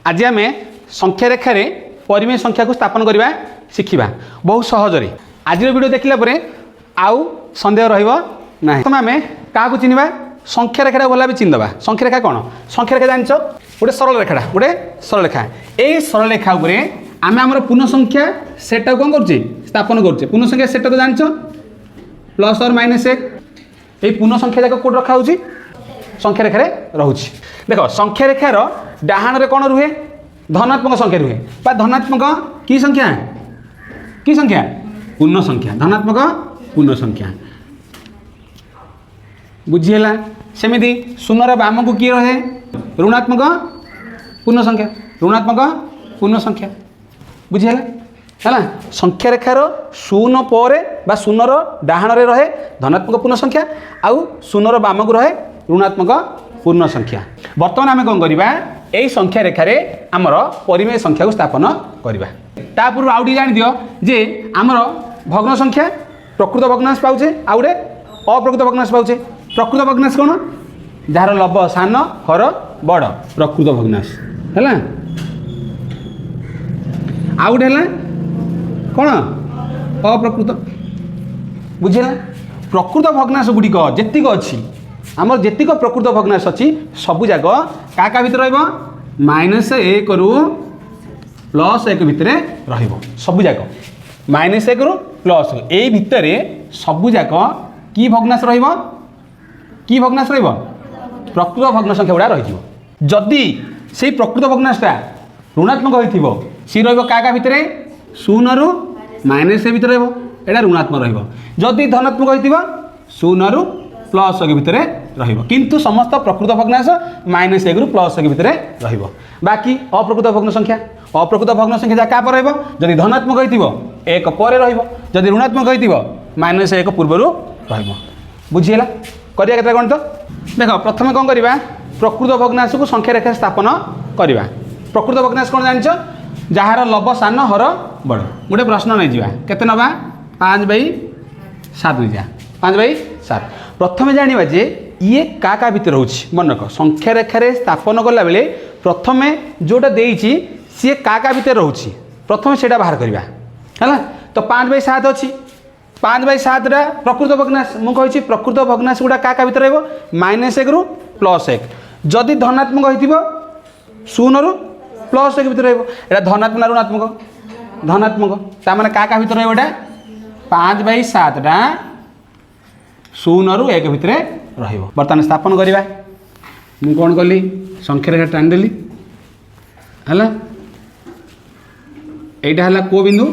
आज आम संख्या रेखार परिमेय संख्या को स्थापन करवा शिखा बहुत सहजरे। आज वीडियो देखला आउ सन्देह रहा प्रथम आम क्या चिन्हवा संख्या रेखा भला भी चिन्हदबा। संख्या रेखा कौन? संख्या रेखा जान गोटे सरल रेखाटा गोटे सरल रेखा यही सरल रेखा आम आम पूर्ण संख्या सेटा कौन करुचे स्थापन करुचे। पूर्ण संख्या सेटा तो जान प्लस और माइनस एक यही पूर्ण संख्या जाक कौट रखा होची संख्या रेखार रोचे। देख संख्या रेखार डाहाण कौन रुहे धनात्मक संख्या रुहे बा धनात्मक की संख्या पूर्ण संख्या धनात्मक पूर्ण संख्या बुझीगला। सेमिति शून्यर बाम को किए रहे ऋणात्मक पूर्ण संख्या बुझीगला है। संख्या रेखार शून्य पर बा शून्यर डाहाण रहे धनात्मक पूर्ण संख्या आउ शून्यर बाम को रहे ऋणात्मक पूर्ण संख्या। बर्तमान आम कौन करवा यही संख्या रेखार आमर परिमेय संख्या को स्थापन करवा। ता पूर्व आउ जान दियो जे आमर भग्न संख्या प्रकृत भग्नांश पाउचे आउ गए अप्रकृत भग्नांश पाउचे। प्रकृत भग्नांश कौन जार लब सान हर बड़ प्रकृत भग्नांश है। आउ गए कौन अप्रकृत बुझेगा। प्रकृत भग्नांश गुड़िक जेतिक अच्छी आमर जेतिक प्रकृत भग्नांश अच्छी सबू जाक क्या भितर -1 रु +1 भितर सबू जाक -1 रु प्लस यही भितर सबू जाक कि भग्नांश कि भग्नांश प्रकृत भग्न संख्या गुड़ा रही। जदि से प्रकृत भग्नांशटा ऋणात्मक हो सी क्या भितर 0 रु -1 भितर एटा ऋणात्मक रही। धनात्मक हो 0 रु +1 भितर किंतु समस्त प्रकृत भग्नांश -1 रु +1 भितर बाकी अप्रकृत भग्न संख्या क्या क्या पर जदि धनात्मक हो 1 पर जदि ऋणात्मक हो -1 पूर्व बुझीगला। करिया केते गणित देख प्रथम कौन करवा प्रकृत भग्नांश को संख्या रेखा स्थापन करवा। प्रकृत भग्नांश कौन जान जार लब सान हर बड़ गोटे प्रश्न नहीं जावा केते नवा 5/7 नहीं जा 5/7। प्रथम जाना जे ये क्या भितर रोचे मन रख संख्या रेखार स्थापन कला बेले प्रथम जोटा देती सी क्या भितर रोचे प्रथम से बाहर करवा है। तो 5/7 अच्छी 5/7 प्रकृत भग्नांश मुझे प्रकृत भग्नांश गुड़ा क्या भितर -1 रु +1 जदि धनात्मक हो 0 रु +1 भितर एटा धनात्मक ना ऋणात्मक ताने क्या भितर रोटा 5/7 0 रु 1 भितर बर्तमान स्थापन करवा। मु कौन कली संख्या रेखा टाणीदेली है। यहाँ है को बिंदु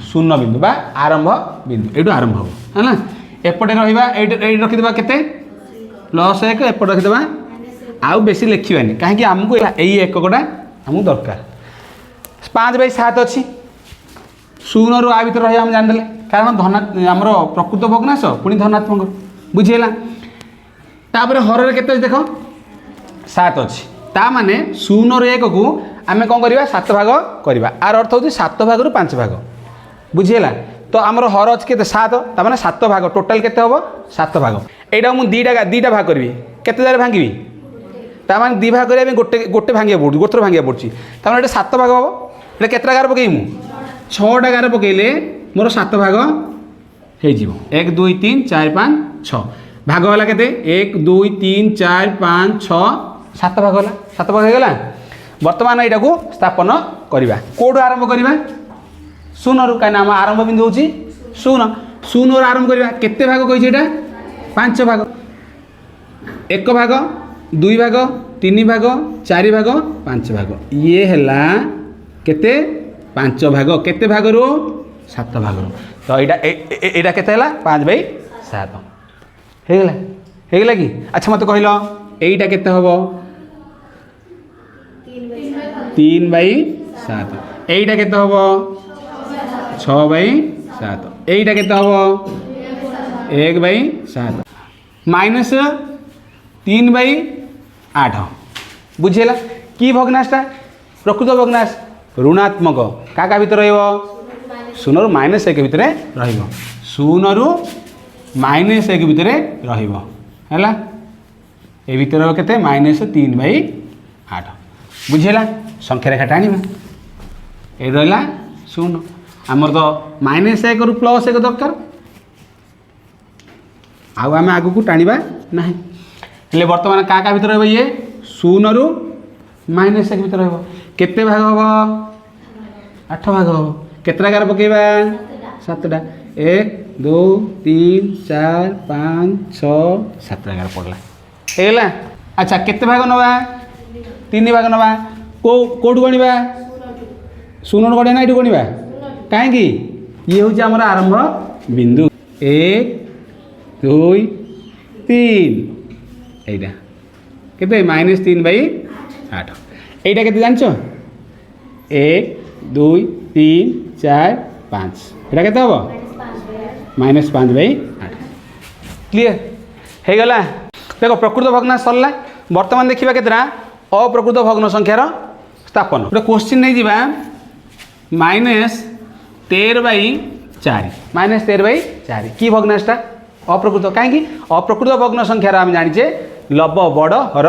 0 बिंदु बा आरंभ बिंदु ये आरंभ हम है। एपटे रखीदे केते +1 एपटे रखीदे आउ बेसी लिखानी कहीं आमको यही एककटा आमको दरकार। 5/7 अच्छी 0 रु आ भितर रही आम जान कारण आमर प्रकृत भग्नांश पुणी धनात्मक बुझीगला। तापर हर केते देख 7 अच्छी ता माने 0 रु 1 को आम कौन करवा 7 भाग करवा आर अर्थ हूँ 7 भाग रु 5 भाग बुझीगला। तो आमर हर अच्छे के 7 ताने 7 भाग टोटाल केते हम 7 भाग यहाँ मुझे दीटा भाग करी केते भांगी ताने 2 भाग करें गोटे भांगे पड़ू गोटे भांगे पड़ी ताने 7 भाग हम ये केतटा गार पकई 6टा गार पकईले मोर 7 भाग हो 1 2 3 4 5 6 भाग है केते 1 2 3 4 5 6 7 भाग है 7 भाग होगा। बर्तमान यहाँ को स्थापन करवा कौटू आरंभ करवा 0 रु कहीं आरंभ बिंदु हूँ 0 रु आरंभ करवा केते भाग कही 5 भाग 1 भाग 2 भाग 3 भाग 4 भाग 5 भाग ये है केते 5 भाग केते भाग रू 7 भाग रू। तो यहाँ केते 5/7 होगा कि। अच्छा मत कहल यहीटा केते हम 3/7 यहीटा केते हम 6/7 यहीटा केते हम 1/7 -3/8 बुझीगला। कि भग्नांशटा प्रकृत भग्नांश ऋणात्मक क्या भितर 0 रु -1 भितर 0 रु -1 भितर है ये भितर केते -3/8 बुझेगा। संख्या रेखा टाणीबा ये रहा शून्य आमर तो -1 रु +1 दरकार आम आगू टाणीबा ना हेले बर्तमान क्या भीतर रही ये 0 रु -1 भीतर केते भाग हम 8 भाग हम केतटा गार पकेबा 7टा 1 2 3 4 5 6 7टा गार पड़ला हेला अच्छा केते भाग नवा 3 भाग नवा कोड गणिबा 0 गणिया ना ये गणिबा कहीं ये हूँ आम आरंभ बिंदु 1 2 3 एटा केते -3/8 एटा केते जानछ 1 2 3 4 5 एटा केते हबो -5/8 क्लियर हे गला देखो प्रकृत भग्नांश सरला वर्तमान देखिबा केतना अप्रकृत भग्न संख्यार स्थापन गोटे क्वेश्चन नहीं जीवा -13/4 -13/4 कि भग्नांशटा अप्रकृत कहीं अप्रकृत भग्न संख्यार आम जाचे लब बड़ हर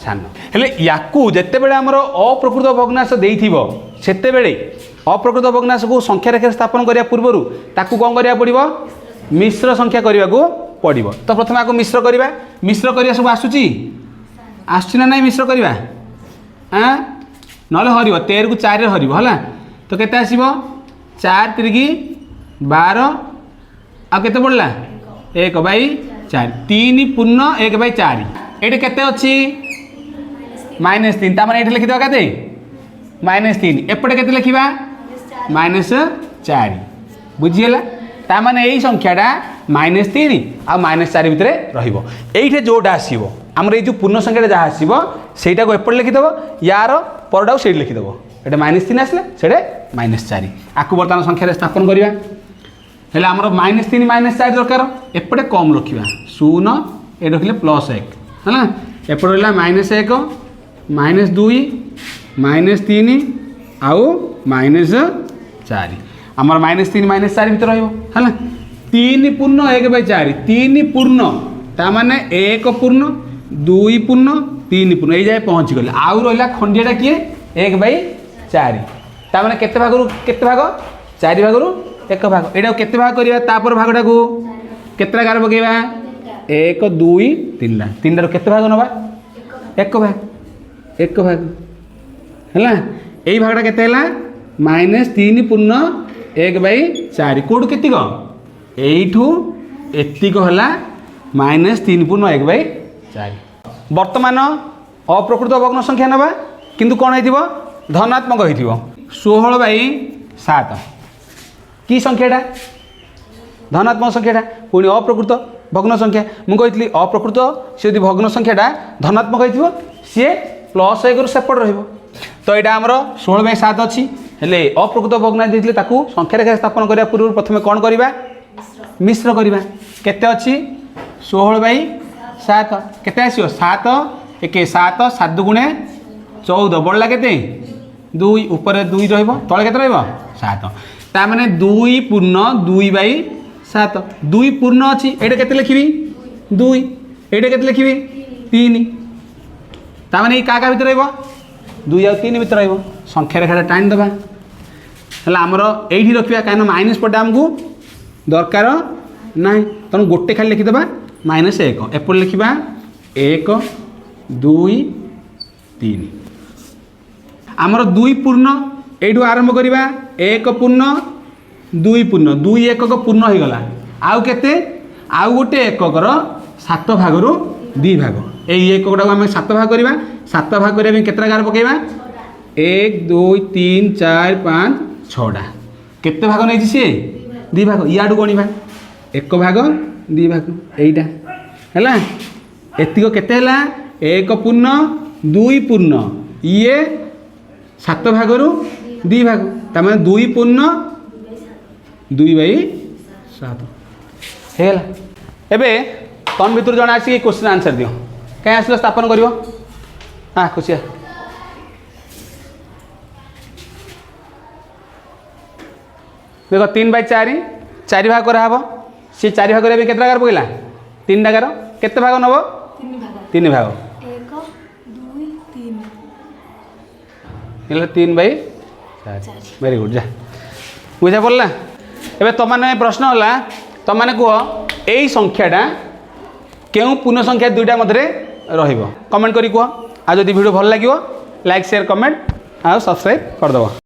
सान हेले याकू जिते बड़े आमर अप्रकृत भग्नांश देइथिबो सेते बेले अप्रकृत भग्नांश को संख्या रेखा स्थापन करिया पूर्व ताकू कौन करिया पड़िबो मिश्र संख्या करने को पड़िबो तो प्रथम आको मिश्र करिया सब आसुची ना नहीं मिश्र करिया नले हरिबो 13 को 4 रे हरिबो हला तो केते आसीबो 4 3 12 आ केते पड़ला 1/4 3 पूर्ण 1/4 ये केते अच्छी -3 तार ये लिखिद के -3 एपटे केते लिखा -4 बुझीगला ताने यही संख्याटा -3 आ -4 भितर रही जोटा आसो आमर ये जो पूर्ण संख्याटा जहाँ आसो सहीटा को एपटे लिखिदेव यार परटा से लिखिदेव ये -3 आसला से -4 आपको बर्तमान संख्यार स्थापन करवा हेल्ले आमर -3 -4 दरकार एपटे कम रखा 0 ये रखिले +1 है एपटे रहा -1 -2 -3 आउ -4 आमर -3 -4 भीतर है 3 पूर्ण 1/4 3 पूर्ण ताने 1 पूर्ण 2 पूर्ण 3 पूर्ण ये जाए पहुँची गले आउ रहा खंडियाटा किए 1/4 ताने केते भाग 4 भाग 1 भाग यहाँ केते भाग करवा तापर भागटा को केतटा गार पकेबा 1 2 3 3 केते भाग नवा 1 भाग है यही भागटा केते -3 पूर्ण 1/4 कौट केतिक यू एतिक है -3 पूर्ण 1/4 वर्तमान अप्रकृत भग्न संख्या नवा किंतु कौन हो धनात्मक हो 16/7 कि संख्याटा धनात्मक संख्याटा पुणी अप्रकृत भग्न संख्या मुझे अप्रकृत से भग्न संख्याटा धनात्मक हो सी +1 रु सेपट रही तो यहाँ आमर 16/7 अच्छी हेले अप्रकृत भग्नांश देते संख्या रेखा स्थापन करने पूर्व प्रथम कौन करवा मिश्र करवा केते अच्छी 16/7 केते आसो 7 1 7 7 गुणे 14 बढ़ला केते 2 ऊपर 2 रहिबो तळे केते रहिबो 7 ता माने 2 पूर्ण 2/7 2 पूर्ण अच्छी एटा केते लिखिबी 2 एटा केते लिखिबी 3 ता माने का भीतर रहिबो 2 और 3 भीतर रहिबो संख्या रेखाटा टाइम दबा हला हमर एठी रखिबा कान माइनस पटे हमकु दरकार नाही तनु गोटे खाली लिखि दबा -1 एपट लिखिबा 1 2 3 आमर 2 पूर्ण एठू आरंभ करवा 1 पूर्ण 2 पूर्ण 2 एकक पूर्ण हो गला आउ केते आउ गोटे एककर 7 भाग रु 2 भाग यही एककटा आम 7 भाग करवा 7 भाग करने केतटा गार पकेबा 1 2 3 4 5 6टा केते भाग नहीं सी 2 भाग इयाडू गणिबा 1 भाग 2 भाग एटा है एतिक केते 1 पूर्ण 2 पूर्ण ये 7 भाग रु 2 भाग तार 2 पूर्ण 2/7 है एबे तम भितर जन आसिक क्वेश्चन आंसर दियो कहीं आस स्थापन कर हाँ खुशिया देख 3/4 4 भाग कराब सी 4 भाग करें केते गार पकड़ा 3 गार केते भाग नब 3 भाग 1 2 3 ହେଲେ 3/4 वेरी गुड जा बुझा पड़ला एबे तो माने प्रश्न होला तो माने कह यही संख्याटा केउ पूर्ण संख्या दुईटा मध्य रहिबो कमेंट करी कह आ जदि वीडियो भल लागिवो लाइक शेयर कमेंट आ सब्सक्राइब कर दबो।